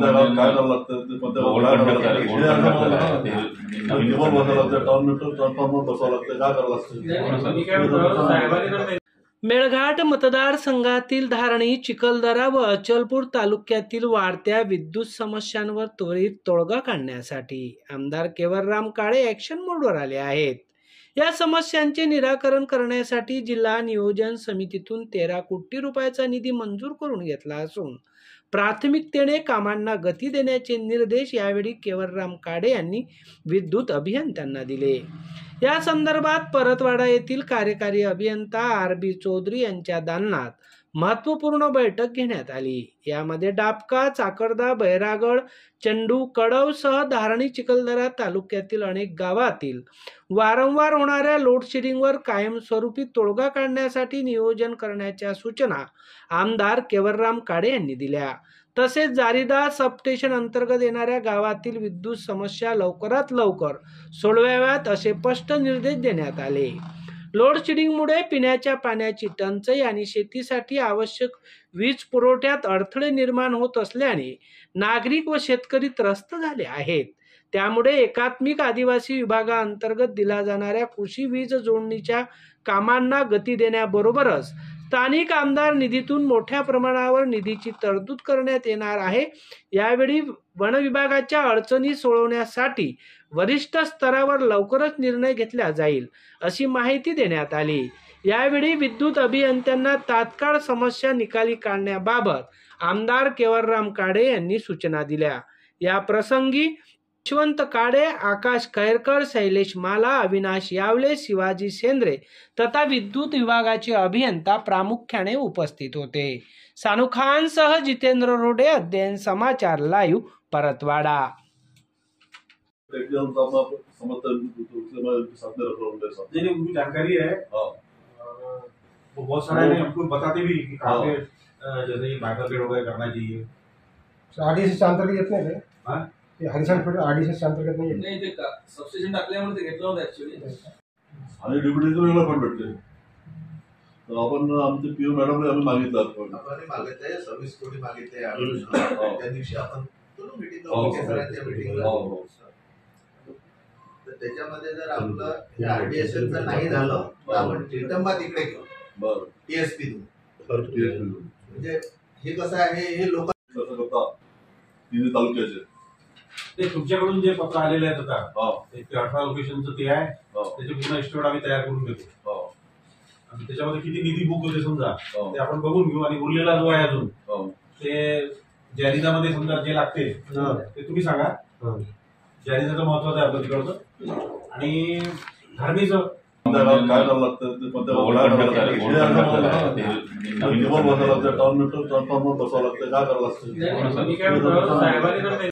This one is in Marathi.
कोणत्या गावात काय करावं लागतं ते कोणत्या गावात काय करावं लागतं केबल बसावं लागतं टाउन मीटर ट्रान्सफॉर्मर बसावं लागतं काय करावं लागतं। मेळघाट मतदारसंघातील धारणी, चिखलदरा व अचलपूर तालुक्यातील वाढत्या विद्युत समस्यांवर त्वरित तोडगा काढण्यासाठी आमदार केवलराम काळे ॲक्शन मोडवर आले आहेत। या समस्यांचे निराकरण करण्यासाठी जिल्हा नियोजन समितीतून 13 कोटी रुपयाचा निधी मंजूर करून घेतला असून प्राथमिकतेने कामांना गती देण्याचे निर्देश यावेळी केवलराम काळे यांनी विद्युत अभियंत्यांना दिले। या संदर्भात परतवाडा येथील कार्यकारी अभियंता RB चौधरी यांच्या दालनात महत्त्वपूर्ण बैठक घेण्यात आली। यामध्ये डाबका, चाकरदा, बैरागड, चंडू, कडवसह धारणी, चिखलदरा तालुक्यातील अनेक गावातील वारंवार होणाऱ्या लोडशेडिंगवर कायमस्वरूपी तोडगा काढण्यासाठी नियोजन करण्याच्या सूचना आमदार केवलराम काळे यांनी दिल्या। तसेच जारीदार सबस्टेशन अंतर्गत येणाऱ्या गावातील विद्युत समस्या लवकरात लवकर सोडवाव्यात असे स्पष्ट निर्देश देण्यात आले। लोडशेडिंगमुळे पिण्याच्या पाण्याची टंचाई आणि शेतीसाठी आवश्यक वीज पुरवठ्यात अडथळे निर्माण होत असल्याने नागरिक व शेतकरी त्रस्त झाले आहेत। त्यामुळे एकात्मिक आदिवासी विभागाअंतर्गत दिल्या जाणाऱ्या कृषी वीज जोडणीच्या कामांना गती देण्याबरोबरच स्थानिक आमदार निधीतून मोठ्या प्रमाणावर निधीची तरतूद करण्यात येणार आहे। यावेळी वन विभागाच्या अडचणी सोडवण्यासाठी वरिष्ठ स्तरावर लवकरच निर्णय घेतला जाईल अशी माहिती देण्यात आली। यावेळी विद्युत अभियंत्यांना तात्काळ समस्या निकाली काढण्याबाबत आमदार केवलराम काळे यांनी सूचना दिल्या। या प्रसंगी यशवंत काळे, आकाश खैरकर, शैलेश माला, अविनाश यावले, शिवाजी सेंद्रे तथा विद्युत विभागाचे अभियंता प्रामुख्याने उपस्थित होते। सानू खान सह जितेंद्र रोडे, अध्ययन समाचार लाइव, परतवाड़ा। जानकारी है वो बहुत सारे हमको बताते भी कि कहाँ पे जैसे माइक्रोवेव वगैरह करना चाहिए। RDC च्या अंतर्गत येत नाही हां ते हरिशन फील्ड RDC च्या अंतर्गत नाही नाही ते सबस्टेशन टाकल्यामुळे ते घेतलं होतं ऍक्च्युअली आणि डिप्युटीचं वेगळं पण भेटते तर आपण आमचे पीओ मॅडमने आम्ही मागितलं आपण मागितलंय 26 कोटी मागितले त्या दिवशी आपण सरांच्या मीटिंगला तर त्याच्यामध्ये जर आपलं RDSL नाही झालं तर आपण रिटर्न तिकडे घेऊ बरं TSP म्हणजे हे कसं आहे हे लोक कसं करता तिन्ही तालुक्याचे ते तुमच्याकडून जे पत्र आलेले आहेत आता ते 18 लोकेशनचं ते आहे त्याचे पूर्ण एस्टिमेट आम्ही तयार करून देतो आणि त्याच्यामध्ये किती निधी बुक होते समजा ते आपण बघून घेऊ आणि उरलेला जो आहे अजून ते जाहिरातीमध्ये समजा जे लागते ते तुम्ही सांगा। जाहिरातीचं महत्वाचं आहे आपलं तिकडचं आणि धारणीचं कोणत्या गावात काय करावं लागतं ते कोणत्या गावात काय करावं लागतं केबल बसावं लागतं टाउन मीटर ट्रान्सफॉर्मर बसावं लागतं काय करावं लागतं।